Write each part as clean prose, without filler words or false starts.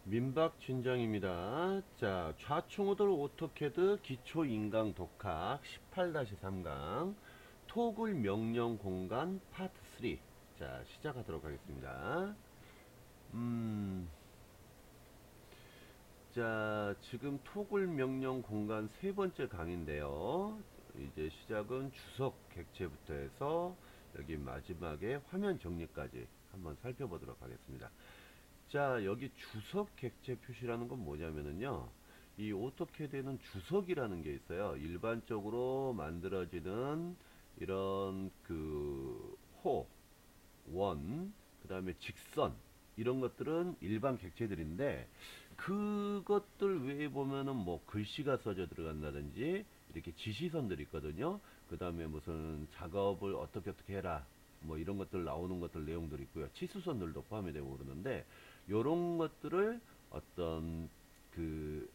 민박 진장입니다. 자, 좌충우돌 오토캐드 기초인강 독학 18-3강 토글 명령 공간 파트 3. 자, 시작하도록 하겠습니다. 자, 지금 토글 명령 공간 세 번째 강인데요. 이제 시작은 주석 객체부터 해서 여기 마지막에 화면 정리까지 한번 살펴보도록 하겠습니다. 자, 여기 주석 객체 표시라는 건 뭐냐면은요, 이 오토캐드에는 주석이라는 게 있어요. 일반적으로 만들어지는 이런 원, 그 다음에 직선, 이런 것들은 일반 객체들인데, 그것들 외에 보면은 뭐 글씨가 써져 들어간다든지, 이렇게 지시선들이 있거든요. 그 다음에 무슨 작업을 어떻게 해라, 뭐 이런 것들 나오는 것들 내용들이 있고요. 치수선들도 포함이 되고 그러는데, 요런 것들을 어떤 그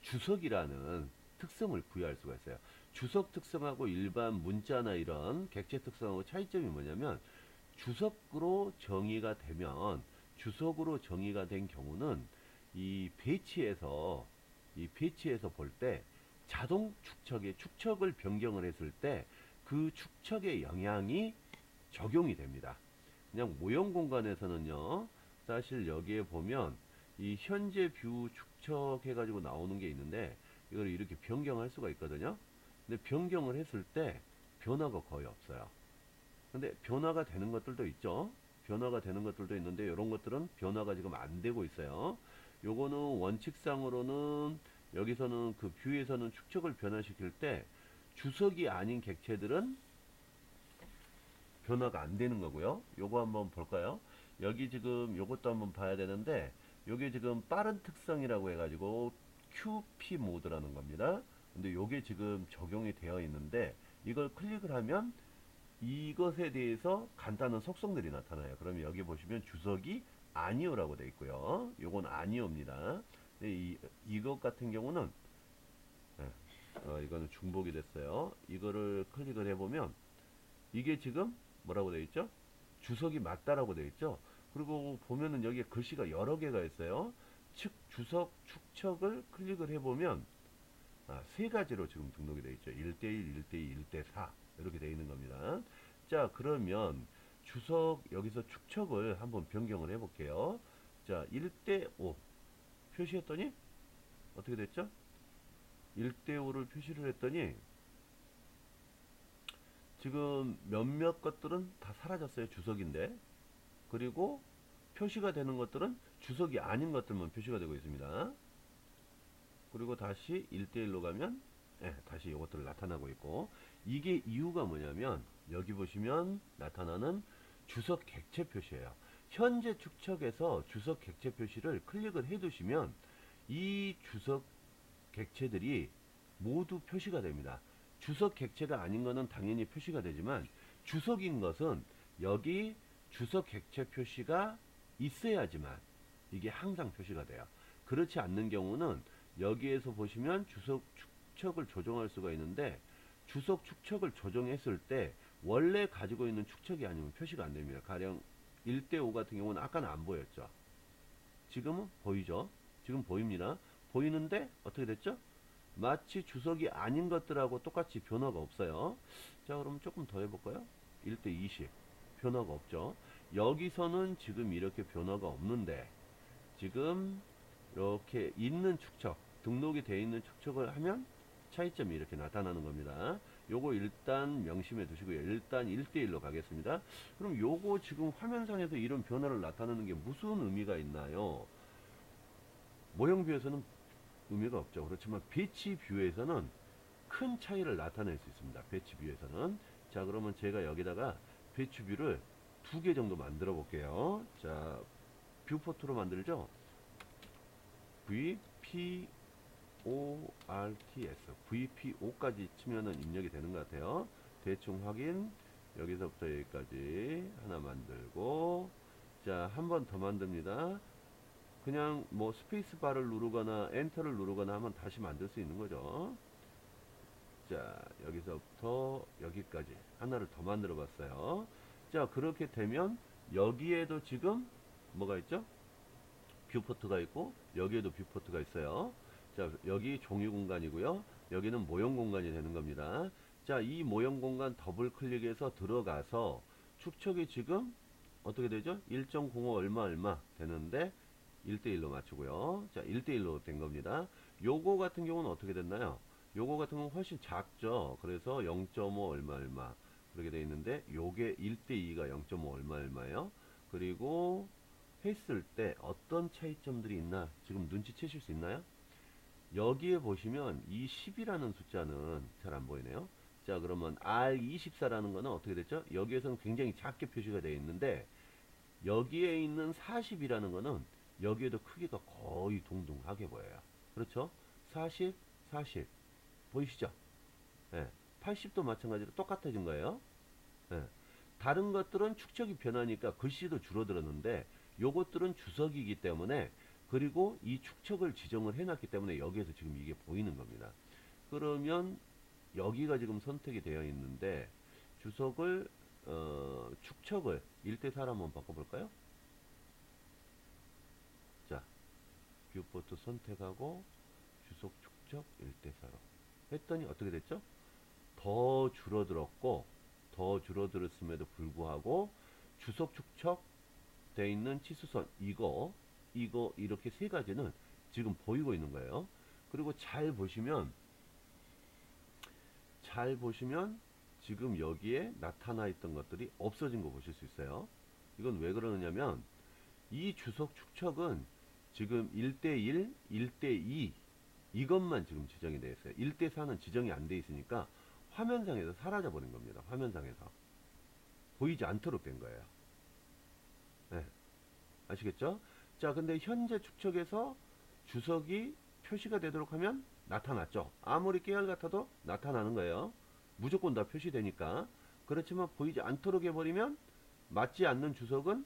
주석이라는 특성을 부여할 수가 있어요. 주석 특성하고 일반 문자나 이런 객체 특성하고 차이점이 뭐냐면, 주석으로 정의가 되면, 주석으로 정의가 된 경우는 이 배치에서 볼 때 자동 축척의 축척을 변경을 했을 때 그 축척의 영향이 적용이 됩니다. 그냥 모형 공간에서는요, 사실 여기에 보면 이 현재 뷰 축척해 가지고 나오는 게 있는데, 이걸 이렇게 변경할 수가 있거든요. 근데 변경을 했을 때 변화가 거의 없어요. 근데 변화가 되는 것들도 있죠. 변화가 되는 것들도 있는데, 이런 것들은 변화가 지금 안 되고 있어요. 요거는 원칙상으로는, 여기서는 그 뷰에서는 축척을 변화시킬 때 주석이 아닌 객체들은 변화가 안 되는 거고요. 요거 한번 볼까요? 여기 지금 요것도 한번 봐야 되는데, 요게 지금 빠른 특성이라고 해가지고 QP 모드라는 겁니다. 근데 요게 지금 적용이 되어 있는데, 이걸 클릭을 하면 이것에 대해서 간단한 속성들이 나타나요. 그러면 여기 보시면 주석이 아니오라고 되어 있고요. 요건 아니오입니다. 근데 이것 같은 경우는, 이거는 중복이 됐어요. 이거를 클릭을 해보면 이게 지금 뭐라고 되어 있죠? 주석이 맞다라고 되어 있죠? 그리고 보면은 여기에 글씨가 여러 개가 있어요. 주석 축척을 클릭을 해보면 세 가지로 지금 등록이 되어 있죠. 1대1, 1대2, 1대4 이렇게 되어 있는 겁니다. 자, 그러면 주석 여기서 축척을 한번 변경을 해볼게요. 자, 1대5 표시했더니 어떻게 됐죠? 1대5를 표시를 했더니 지금 몇몇 것들은 다 사라졌어요. 주석인데. 그리고 표시가 되는 것들은 주석이 아닌 것들만 표시가 되고 있습니다. 그리고 다시 1대1로 가면 다시 이것들 나타나고 있고, 이게 이유가 뭐냐면 여기 보시면 나타나는 주석 객체 표시예요. 현재 축척에서 주석 객체 표시를 클릭을 해 두시면 이 주석 객체들이 모두 표시가 됩니다. 주석 객체가 아닌 것은 당연히 표시가 되지만, 주석인 것은 여기 주석 객체 표시가 있어야지만 이게 항상 표시가 돼요. 그렇지 않는 경우는 여기에서 보시면 주석 축척을 조정할 수가 있는데, 주석 축척을 조정했을 때 원래 가지고 있는 축척이 아니면 표시가 안 됩니다. 가령 1대5 같은 경우는 아까는 안 보였죠. 지금은 보이죠. 지금 보입니다. 보이는데 어떻게 됐죠? 마치 주석이 아닌 것들하고 똑같이 변화가 없어요. 자, 그럼 조금 더 해볼까요? 1대 20 변화가 없죠. 여기서는 지금 이렇게 변화가 없는데, 지금 이렇게 있는 축척, 등록이 되어 있는 축척을 하면 차이점이 이렇게 나타나는 겁니다. 요거 일단 명심해 두시고요. 일단 1대1로 가겠습니다. 그럼 요거 지금 화면상에서 이런 변화를 나타내는 게 무슨 의미가 있나요? 모형 뷰에서는 의미가 없죠. 그렇지만 배치 뷰에서는 큰 차이를 나타낼 수 있습니다. 배치 뷰에서는. 자, 그러면 제가 여기다가 배치 뷰를 2개 정도 만들어 볼게요. 자, 뷰포트로 만들죠. VPORTS VPO까지 치면은 입력이 되는 것 같아요. 대충 확인. 여기서부터 여기까지 하나 만들고, 자, 한 번 더 만듭니다. 그냥 뭐 스페이스 바를 누르거나 엔터를 누르거나 하면 다시 만들 수 있는 거죠. 자, 여기서부터 여기까지 하나를 더 만들어 봤어요. 자, 그렇게 되면 여기에도 지금 뭐가 있죠? 뷰포트가 있고 여기에도 뷰포트가 있어요. 자, 여기 종이 공간이고요. 여기는 모형 공간이 되는 겁니다. 자, 이 모형 공간 더블 클릭해서 들어가서 축척이 지금 어떻게 되죠? 1.05 얼마 되는데 1대1로 맞추고요. 자, 1대1로 된 겁니다. 요거 같은 경우는 어떻게 됐나요? 요거 같은 경우는 훨씬 작죠. 그래서 0.5 얼마 그렇게 돼 있는데 요게 1대2가 0.5 얼마예요. 그리고 했을 때 어떤 차이점들이 있나 지금 눈치채실 수 있나요? 여기에 보시면 이 10이라는 숫자는 잘 안 보이네요. 자, 그러면 R24라는 거는 어떻게 됐죠? 여기에서는 굉장히 작게 표시가 되어 있는데 여기에 있는 40이라는 거는 여기에도 크기가 거의 동등하게 보여요. 그렇죠? 40, 40 보이시죠? 예, 80도 마찬가지로 똑같아진 거예요. 예, 다른 것들은 축척이 변하니까 글씨도 줄어들었는데 요것들은 주석이기 때문에 그리고 이 축척을 지정을 해놨기 때문에 여기에서 지금 이게 보이는 겁니다. 그러면 여기가 지금 선택이 되어 있는데 주석을 축척을 1대4로 한번 바꿔볼까요? 자, 뷰포트 선택하고 주석 축척 1대4로 했더니 어떻게 됐죠? 더 줄어들었고 더 줄어들었음에도 불구하고 주석 축척 돼 있는 치수선 이거 이렇게 세 가지는 지금 보이고 있는 거예요. 그리고 잘 보시면 지금 여기에 나타나 있던 것들이 없어진 거 보실 수 있어요. 이건 왜 그러느냐면 이 주석 축척은 지금 1대1, 1대2 이것만 지금 지정이 되어 있어요. 1대4는 지정이 안 되어 있으니까 화면상에서 사라져 버린 겁니다. 화면상에서 보이지 않도록 된 거예요. 네. 아시겠죠? 자, 근데 현재 축척에서 주석이 표시가 되도록 하면 나타났죠. 아무리 깨알 같아도 나타나는 거예요. 무조건 다 표시되니까. 그렇지만 보이지 않도록 해버리면 맞지 않는 주석은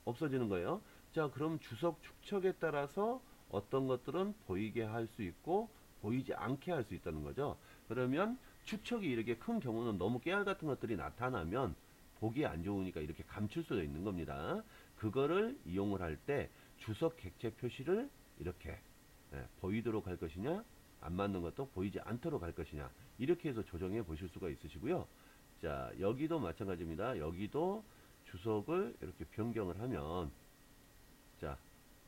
없어지는 거예요. 자, 그럼 주석 축척에 따라서 어떤 것들은 보이게 할 수 있고 보이지 않게 할 수 있다는 거죠. 그러면 축척이 이렇게 큰 경우는 너무 깨알 같은 것들이 나타나면 보기 안 좋으니까 이렇게 감출 수도 있는 겁니다. 그거를 이용을 할 때 주석 객체 표시를 이렇게 보이도록 할 것이냐 안 맞는 것도 보이지 않도록 할 것이냐 이렇게 해서 조정해 보실 수가 있으시고요. 자, 여기도 마찬가지입니다. 여기도 주석을 이렇게 변경을 하면 자,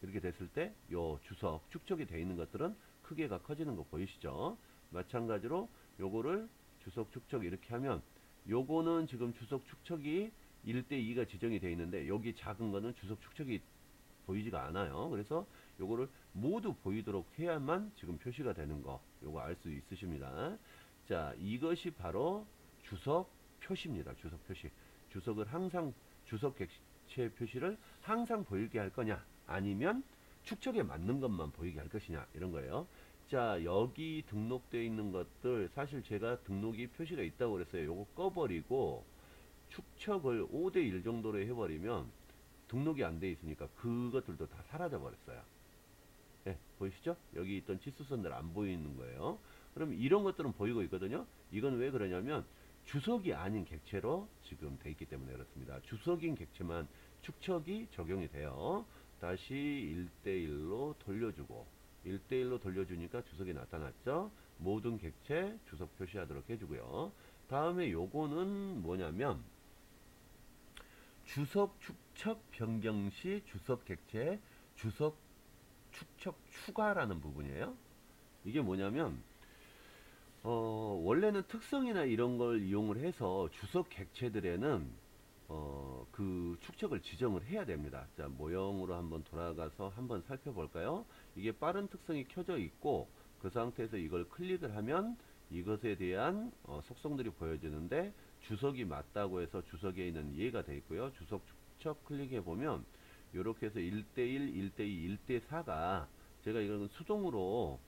이렇게 됐을 때 요 주석 축척이 되어 있는 것들은 크기가 커지는 거 보이시죠? 마찬가지로 요거를 주석 축척 이렇게 하면 요거는 지금 주석 축척이 1대2가 지정이 되어 있는데 여기 작은 거는 주석 축척이 보이지가 않아요. 그래서 요거를 모두 보이도록 해야만 지금 표시가 되는 거 요거 알 수 있으십니다. 자, 이것이 바로 주석 표시입니다. 주석 표시. 주석을 항상 주석 객체 표시를 항상 보이게 할 거냐 아니면 축척에 맞는 것만 보이게 할 것이냐 이런 거예요. 자, 여기 등록되어 있는 것들 사실 제가 등록이 표시가 있다고 그랬어요. 요거 꺼버리고 축척을 5대1 정도로 해버리면 등록이 안 돼 있으니까 그것들도 다 사라져 버렸어요. 네, 보이시죠? 여기 있던 치수선들 안 보이는 거예요. 그럼 이런 것들은 보이고 있거든요. 이건 왜 그러냐면 주석이 아닌 객체로 지금 돼 있기 때문에 그렇습니다. 주석인 객체만 축척이 적용이 돼요. 다시 1대1로 돌려주고 1대1로 돌려주니까 주석이 나타났죠. 모든 객체 주석 표시하도록 해주고요. 다음에 요거는 뭐냐면 주석 축척 변경 시 주석 객체 주석 축척 추가라는 부분이에요. 이게 뭐냐면 원래는 특성이나 이런 걸 이용을 해서 주석 객체들에는 그 축척을 지정을 해야 됩니다. 자, 모형으로 한번 돌아가서 한번 살펴볼까요? 이게 빠른 특성이 켜져 있고 그 상태에서 이걸 클릭을 하면 이것에 대한 속성들이 보여지는데 주석이 맞다고 해서 주석에 있는 이해가 되어 있고요. 주석 축척 클릭해 보면 이렇게 해서 1대1, 1대2, 1대4가 제가 이건 수동으로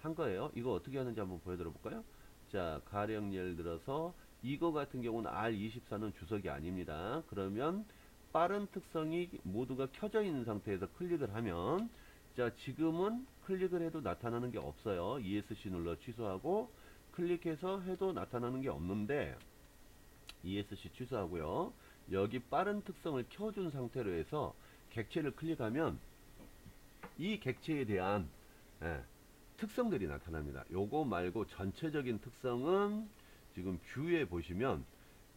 한 거예요. 이거 어떻게 하는지 한번 보여드려 볼까요? 자, 가령 예를 들어서 이거 같은 경우는 R24는 주석이 아닙니다. 그러면 빠른 특성이 모두가 켜져 있는 상태에서 클릭을 하면 자, 지금은 클릭을 해도 나타나는 게 없어요. ESC 눌러 취소하고 클릭해서 해도 나타나는 게 없는데 ESC 취소하고요. 여기 빠른 특성을 켜준 상태로 해서 객체를 클릭하면 이 객체에 대한 예, 특성들이 나타납니다. 요거 말고 전체적인 특성은 지금 뷰에 보시면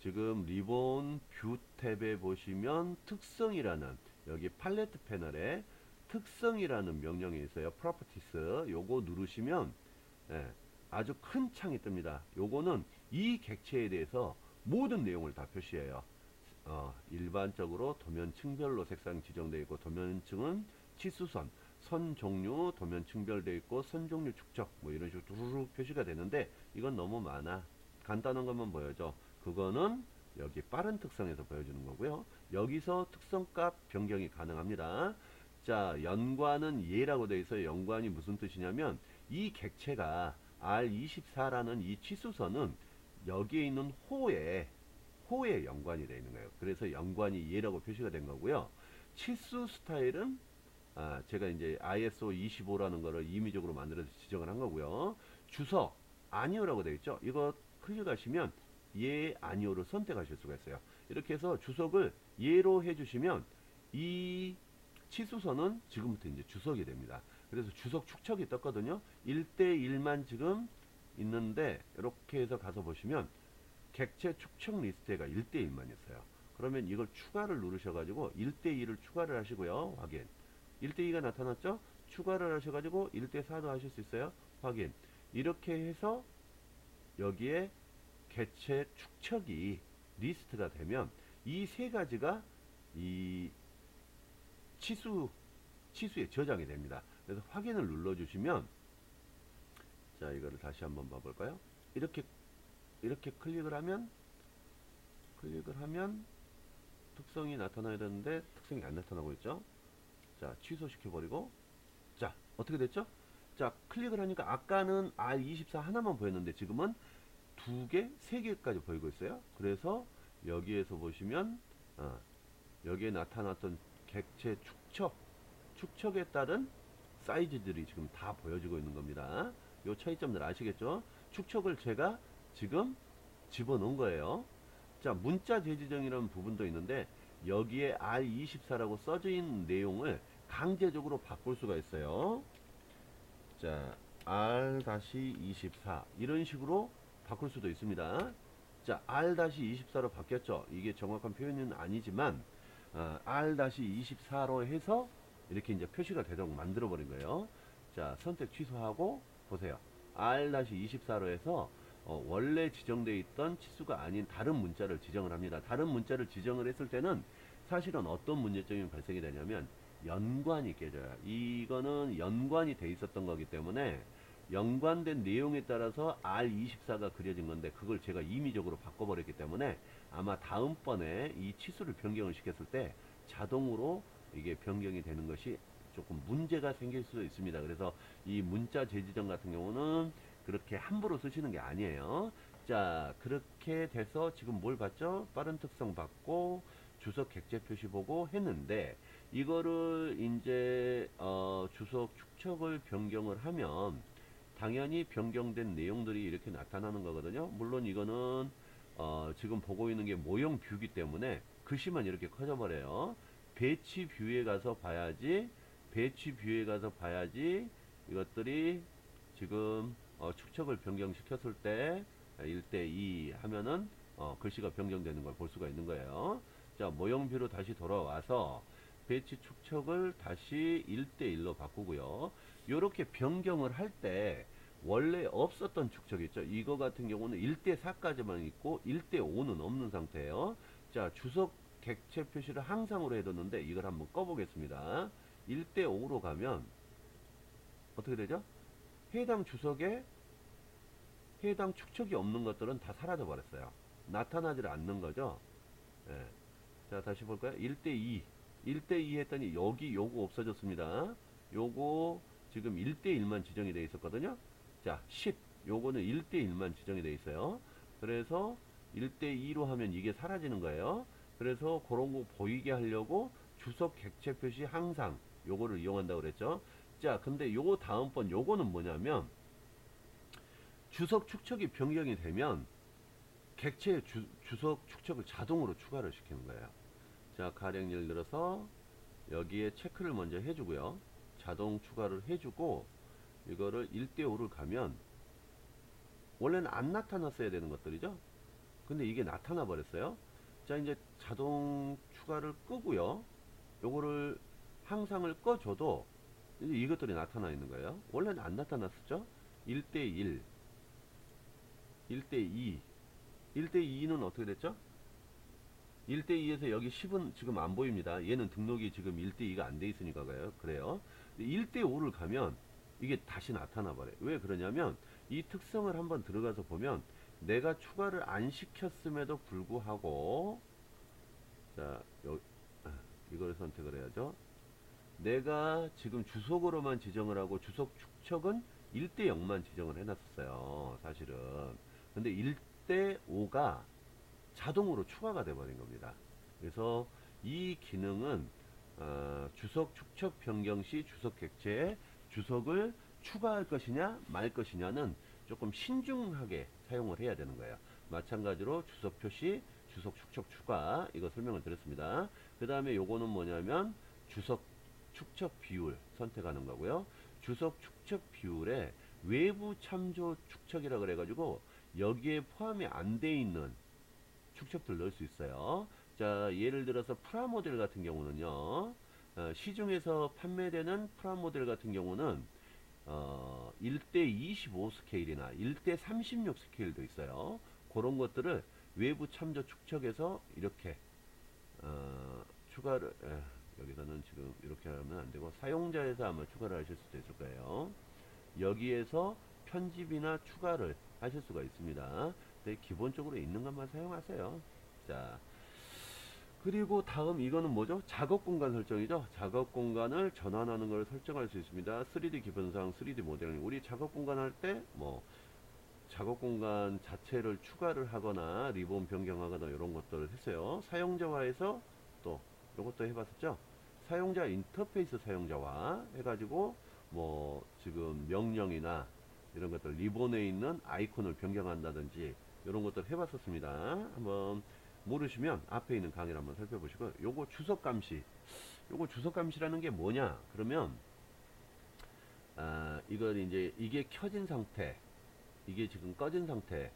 지금 리본 뷰 탭에 보시면 특성이라는 여기 팔레트 패널에 특성이라는 명령이 있어요. properties 요거 누르시면 예, 아주 큰 창이 뜹니다. 요거는 이 객체에 대해서 모든 내용을 다 표시해요. 일반적으로 도면층별로 색상이 지정되어 있고 도면층은 치수선, 선 종류 도면층별 되어 있고 선 종류 축적 뭐 이런 식으로 두루룩 표시가 되는데 이건 너무 많아. 간단한 것만 보여줘. 그거는 여기 빠른 특성에서 보여주는 거고요. 여기서 특성값 변경이 가능합니다. 자, 연관은 예라고 되어 있어요. 연관이 무슨 뜻이냐면 이 객체가 R24라는 이 치수선은 여기에 있는 호에 연관이 되어 있는 거예요. 그래서 연관이 예라고 표시가 된 거고요. 치수 스타일은 제가 이제 ISO 25라는 거를 임의적으로 만들어서 지정을 한 거고요. 주석 아니오라고 되어 있죠. 이거 클릭하시면 예 아니오를 선택하실 수가 있어요. 이렇게 해서 주석을 예로 해주시면 이 치수선은 지금부터 이제 주석이 됩니다. 그래서 주석 축척이 떴거든요. 1대1만 지금 있는데 이렇게 해서 가서 보시면 객체 축척 리스트가 1대1만 있어요. 그러면 이걸 추가를 누르셔가지고 1대2를 추가를 하시고요. 확인. 1대2가 나타났죠? 추가를 하셔가지고 1대4도 하실 수 있어요. 확인. 이렇게 해서 여기에 객체 축척이 리스트가 되면 이 세 가지가 이 치수에 저장이 됩니다. 그래서 확인을 눌러주시면 자 이거를 다시 한번 봐볼까요? 이렇게 클릭을 하면 특성이 나타나야 되는데 특성이 안 나타나고 있죠. 자 취소시켜 버리고 자 어떻게 됐죠? 자 클릭을 하니까 아까는 R24 하나만 보였는데 지금은 두 개, 세 개까지 보이고 있어요. 그래서 여기에서 보시면 여기에 나타났던 객체 축척에 따른 사이즈들이 지금 다 보여지고 있는 겁니다. 요 차이점들 아시겠죠? 축척을 제가 지금 집어넣은 거예요. 자, 문자 재지정이라는 부분도 있는데 여기에 R24라고 써져 있는 내용을 강제적으로 바꿀 수가 있어요. 자, R-24 이런 식으로 바꿀 수도 있습니다. 자, R-24로 바뀌었죠. 이게 정확한 표현은 아니지만 R-24로 해서 이렇게 이제 표시가 되도록 만들어 버린 거예요. 자, 선택 취소하고 보세요. R-24로 해서 원래 지정되어 있던 치수가 아닌 다른 문자를 지정을 합니다. 다른 문자를 지정을 했을 때는 사실은 어떤 문제점이 발생이 되냐면 연관이 깨져요. 이거는 연관이 돼 있었던 거기 때문에 연관된 내용에 따라서 R24가 그려진 건데 그걸 제가 임의적으로 바꿔버렸기 때문에 아마 다음번에 이 치수를 변경을 시켰을 때 자동으로 이게 변경이 되는 것이 조금 문제가 생길 수도 있습니다. 그래서 이 문자 재지정 같은 경우는 그렇게 함부로 쓰시는 게 아니에요. 자, 그렇게 돼서 지금 뭘 봤죠? 빠른 특성 받고 주석 객체 표시 보고 했는데 이거를 이제 주석 축척을 변경을 하면 당연히 변경된 내용들이 이렇게 나타나는 거거든요. 물론 이거는 지금 보고 있는 게 모형 뷰기 때문에 글씨만 이렇게 커져 버려요. 배치 뷰에 가서 봐야지 이것들이 지금 축척을 변경시켰을 때 1대2 하면은 글씨가 변경되는 걸 볼 수가 있는 거예요. 자, 모형뷰로 다시 돌아와서 배치 축척을 다시 1대1로 바꾸고요. 이렇게 변경을 할 때 원래 없었던 축척 있죠. 이거 같은 경우는 1대4까지만 있고 1대5는 없는 상태예요. 자, 주석 객체 표시를 항상으로 해뒀는데 이걸 한번 꺼보겠습니다. 1대5로 가면 어떻게 되죠? 해당 주석에 해당 축척이 없는 것들은 다 사라져 버렸어요. 나타나지 않는 거죠. 예. 자, 다시 볼까요? 1대2 했더니 여기 요거 없어졌습니다. 요거 지금 1대1만 지정이 되어 있었거든요. 자, 10 요거는 1대1만 지정이 되어 있어요. 그래서 1대2로 하면 이게 사라지는 거예요. 그래서 그런 거 보이게 하려고 주석 객체 표시 항상 요거를 이용한다고 그랬죠. 자, 근데 요거 다음번 요거는 뭐냐면 주석 축척이 변경이 되면 객체의 주석 축척을 자동으로 추가를 시키는 거예요. 자, 가령 예를 들어서 여기에 체크를 먼저 해주고요. 자동 추가를 해주고 이거를 1대5를 가면 원래는 안 나타났어야 되는 것들이죠. 근데 이게 나타나 버렸어요. 자, 이제 자동 추가를 끄고요. 요거를 항상을 꺼줘도 이제 이것들이 나타나 있는 거예요. 원래는 안 나타났었죠. 1대1, 1대2, 1대2는 어떻게 됐죠? 1대2에서 여기 10은 지금 안 보입니다. 얘는 등록이 지금 1대2가 안 돼 있으니까 그래요. 1대5를 가면 이게 다시 나타나 버려요. 왜 그러냐면 이 특성을 한번 들어가서 보면 내가 추가를 안 시켰음에도 불구하고 자, 이걸 선택을 해야죠. 내가 지금 주석으로만 지정을 하고 주석 축척은 1대0만 지정을 해놨었어요. 사실은. 근데 1대5가 자동으로 추가가 돼버린 겁니다. 그래서 이 기능은 주석 축척 변경 시 주석 객체에 주석을 추가할 것이냐 말 것이냐는 조금 신중하게 사용을 해야 되는 거예요. 마찬가지로 주석 표시, 주석 축척 추가 이거 설명을 드렸습니다. 그 다음에 요거는 뭐냐면 주석 축척 비율 선택하는 거고요. 주석 축척 비율에 외부 참조 축척이라 그래가지고 여기에 포함이 안 돼 있는 축척들 넣을 수 있어요. 자, 예를 들어서 프라모델 같은 경우는요. 시중에서 판매되는 프라모델 같은 경우는 1대25 스케일이나 1대36 스케일도 있어요. 그런 것들을 외부 참조 축척에서 이렇게 추가를 여기서는 지금 이렇게 하면 안되고 사용자에서 아마 추가를 하실 수도 있을 거예요. 여기에서 편집이나 추가를 하실 수가 있습니다. 근데 기본적으로 있는 것만 사용하세요. 자, 그리고 다음 이거는 뭐죠? 작업 공간 설정이죠. 작업 공간을 전환하는 걸 설정할 수 있습니다. 3D 기본상 3D 모델링. 우리 작업 공간 할 때 뭐 작업 공간 자체를 추가를 하거나 리본 변경하거나 이런 것들을 했어요. 사용자화에서 또 이것도 해봤었죠. 사용자 인터페이스 사용자화 해가지고 뭐 지금 명령이나 이런 것들 리본에 있는 아이콘을 변경한다든지 이런 것들 해봤었습니다. 한번 모르시면 앞에 있는 강의를 한번 살펴보시고 요거 주석 감시 요거 주석 감시라는 게 뭐냐 그러면 이걸 이제 이게 켜진 상태 이게 지금 꺼진 상태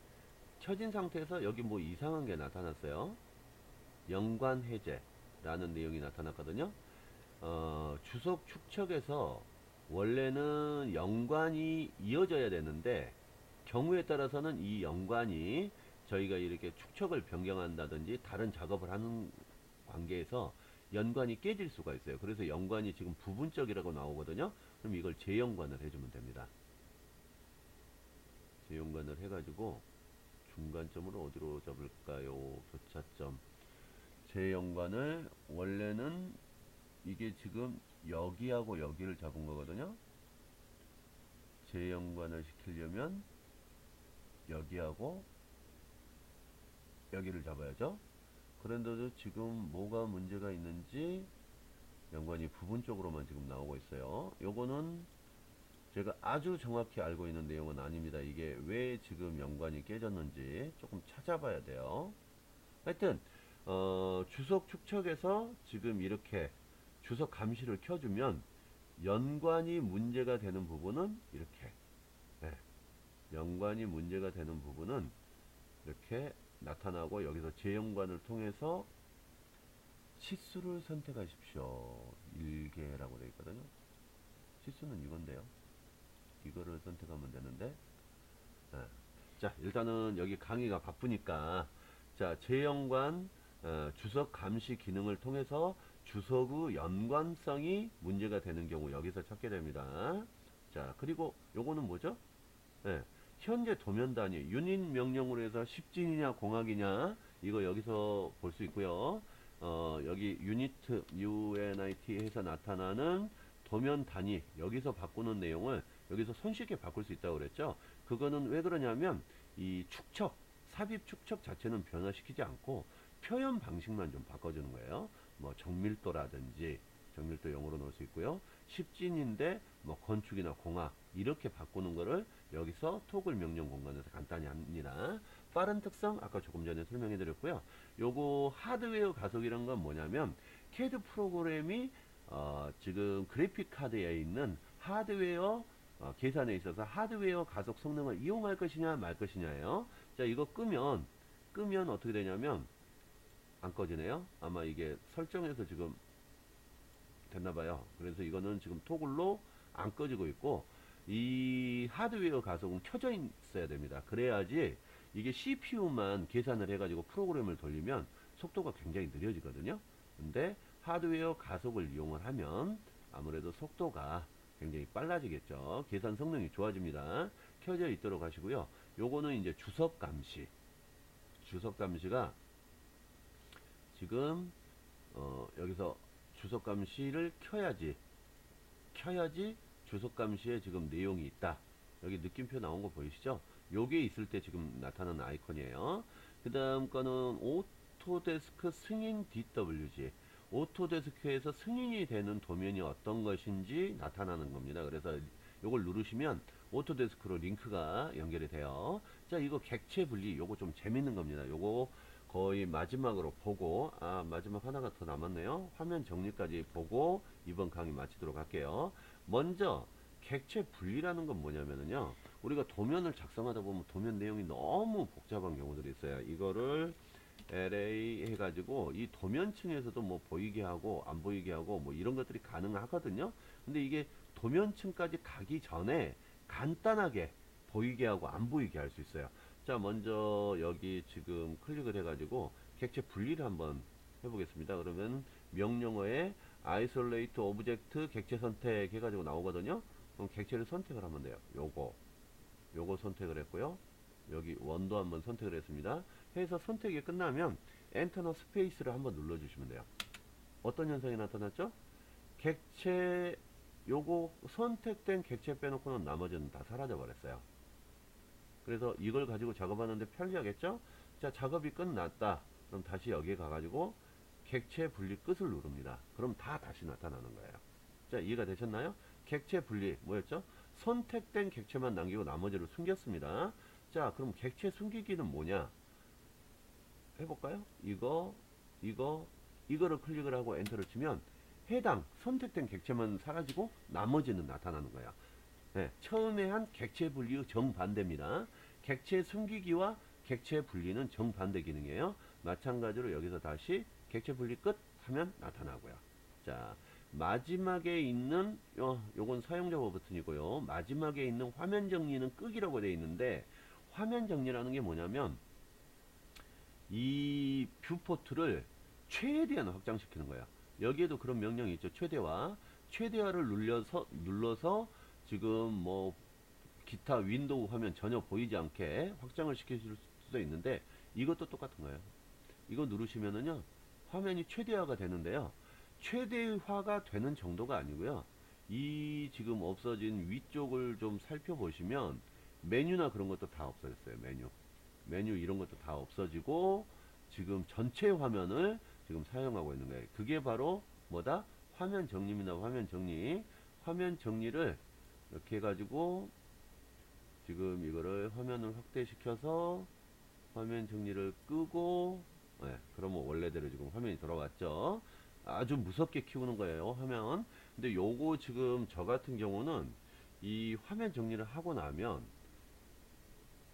켜진 상태에서 여기 뭐 이상한 게 나타났어요. 연관 해제라는 내용이 나타났거든요. 주석 축척에서 원래는 연관이 이어져야 되는데 경우에 따라서는 이 연관이 저희가 이렇게 축척을 변경한다든지 다른 작업을 하는 관계에서 연관이 깨질 수가 있어요. 그래서 연관이 지금 부분적이라고 나오거든요. 그럼 이걸 재연관을 해주면 됩니다. 재연관을 해가지고 중간점을 어디로 잡을까요? 교차점 재연관을 원래는 이게 지금 여기하고 여기를 잡은 거거든요. 재연관을 시키려면 여기하고 여기를 잡아야죠. 그런데도 지금 뭐가 문제가 있는지 연관이 부분적으로만 지금 나오고 있어요. 요거는 제가 아주 정확히 알고 있는 내용은 아닙니다. 이게 왜 지금 연관이 깨졌는지 조금 찾아봐야 돼요. 하여튼 주석 축척에서 지금 이렇게 주석 감시를 켜주면 연관이 문제가 되는 부분은 이렇게 연관이 문제가 되는 부분은 이렇게 나타나고 여기서 재연관을 통해서 치수를 선택하십시오. 1개라고 되어 있거든요. 치수는 이건데요. 이거를 선택하면 되는데 자, 일단은 여기 강의가 바쁘니까 자, 재연관 주석 감시 기능을 통해서 주석의 연관성이 문제가 되는 경우 여기서 찾게 됩니다. 자, 그리고 요거는 뭐죠? 현재 도면 단위 유닛 명령으로 해서 10진이냐 공학이냐 이거 여기서 볼 수 있고요. 여기 유니트 UNIT 해서 나타나는 도면 단위 여기서 바꾸는 내용을 여기서 손쉽게 바꿀 수 있다고 그랬죠. 그거는 왜 그러냐면 이 축척 삽입 축척 자체는 변화시키지 않고 표현 방식만 좀 바꿔주는 거예요. 뭐 정밀도라든지 정밀도 0으로 넣을 수 있고요. 10진인데 뭐 건축이나 공학 이렇게 바꾸는 거를 여기서 토글 명령 공간에서 간단히 합니다. 빠른 특성 아까 조금 전에 설명해 드렸고요. 요거 하드웨어 가속이란 건 뭐냐면 CAD 프로그램이 지금 그래픽 카드에 있는 하드웨어 계산에 있어서 하드웨어 가속 성능을 이용할 것이냐 말 것이냐예요. 자, 이거 끄면 어떻게 되냐면 안 꺼지네요. 아마 이게 설정에서 지금 됐나봐요. 그래서 이거는 지금 토글로 안 꺼지고 있고, 이 하드웨어 가속은 켜져 있어야 됩니다. 그래야지 이게 CPU만 계산을 해가지고 프로그램을 돌리면 속도가 굉장히 느려지거든요. 근데 하드웨어 가속을 이용을 하면 아무래도 속도가 굉장히 빨라지겠죠. 계산 성능이 좋아집니다. 켜져 있도록 하시고요. 요거는 이제 주석 감시가 지금 여기서 주석 감시를 켜야지 주석 감시에 지금 내용이 있다. 여기 느낌표 나온 거 보이시죠? 요게 있을 때 지금 나타나는 아이콘이에요. 그 다음 거는 오토데스크 승인 DWG. 오토데스크에서 승인이 되는 도면이 어떤 것인지 나타나는 겁니다. 그래서 요걸 누르시면 오토데스크로 링크가 연결이 돼요. 자, 이거 객체 분리, 요거 좀 재밌는 겁니다. 요거 거의 마지막으로 보고, 마지막 하나가 더 남았네요. 화면 정리까지 보고 이번 강의 마치도록 할게요. 먼저 객체 분리라는 건 뭐냐면요, 우리가 도면을 작성하다 보면 도면 내용이 너무 복잡한 경우들이 있어요. 이거를 LA 해가지고 이 도면층에서도 뭐 보이게 하고 안 보이게 하고 뭐 이런 것들이 가능하거든요. 근데 이게 도면층까지 가기 전에 간단하게 보이게 하고 안 보이게 할 수 있어요. 자, 먼저 여기 지금 클릭을 해가지고 객체 분리를 한번 해보겠습니다. 그러면 명령어에 isolate object 객체 선택 해가지고 나오거든요. 그럼 객체를 선택을 하면 돼요. 요거 선택을 했고요. 여기 원도 한번 선택을 했습니다. 해서 선택이 끝나면 엔터나 스페이스를 한번 눌러주시면 돼요. 어떤 현상이 나타났죠? 객체, 요거 선택된 객체 빼놓고는 나머지는 다 사라져 버렸어요. 그래서 이걸 가지고 작업하는데 편리하겠죠? 자, 작업이 끝났다. 그럼 다시 여기에 가가지고 객체 분리 끝을 누릅니다. 그럼 다 다시 나타나는 거예요. 자, 이해가 되셨나요? 객체 분리 뭐였죠? 선택된 객체만 남기고 나머지를 숨겼습니다. 자, 그럼 객체 숨기기는 뭐냐? 해볼까요? 이거를 클릭을 하고 엔터를 치면 해당 선택된 객체만 사라지고 나머지는 나타나는 거야. 네, 처음에 한 객체 분리의 정반대입니다. 객체 숨기기와 객체 분리는 정반대 기능이에요. 마찬가지로 여기서 다시 객체 분리 끝 하면 나타나고요. 자, 마지막에 있는 요건 사용자 버튼이고요. 마지막에 있는 화면 정리는 끄기라고 되어 있는데, 화면 정리라는 게 뭐냐면 이 뷰포트를 최대한 확장시키는 거야. 여기에도 그런 명령이 있죠. 최대화를 눌러서 지금 뭐 기타 윈도우 화면 전혀 보이지 않게 확장을 시킬 수도 있는데, 이것도 똑같은 거예요. 이거 누르시면은요 화면이 최대화가 되는데요, 최대화가 되는 정도가 아니고요, 이 지금 없어진 위쪽을 좀 살펴보시면 메뉴나 그런 것도 다 없어졌어요. 메뉴 이런 것도 다 없어지고 지금 전체 화면을 지금 사용하고 있는 거예요. 그게 바로 뭐다? 화면 정리입니다. 화면 정리를 이렇게 해가지고 지금 이거를 화면을 확대시켜서 화면 정리를 끄고, 그러면 원래대로 지금 화면이 돌아왔죠. 아주 무섭게 키우는 거예요, 화면. 근데 요거 지금 저 같은 경우는 이 화면 정리를 하고 나면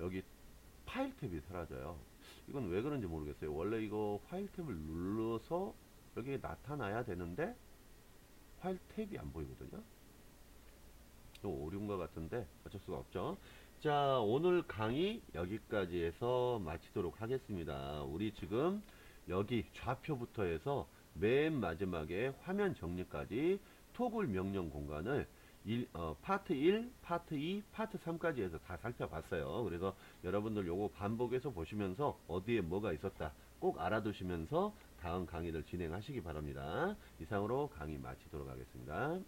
여기 파일 탭이 사라져요. 이건 왜 그런지 모르겠어요. 원래 이거 파일 탭을 눌러서 여기에 나타나야 되는데 파일 탭이 안 보이거든요. 좀 오류인 것 같은데 어쩔 수가 없죠. 자, 오늘 강의 여기까지 해서 마치도록 하겠습니다. 우리 지금 여기 좌표부터 해서 맨 마지막에 화면 정리까지 토글 명령 공간을 파트 1, 파트 2, 파트 3까지 해서 다 살펴봤어요. 그래서 여러분들 요거 반복해서 보시면서 어디에 뭐가 있었다 꼭 알아두시면서 다음 강의를 진행하시기 바랍니다. 이상으로 강의 마치도록 하겠습니다.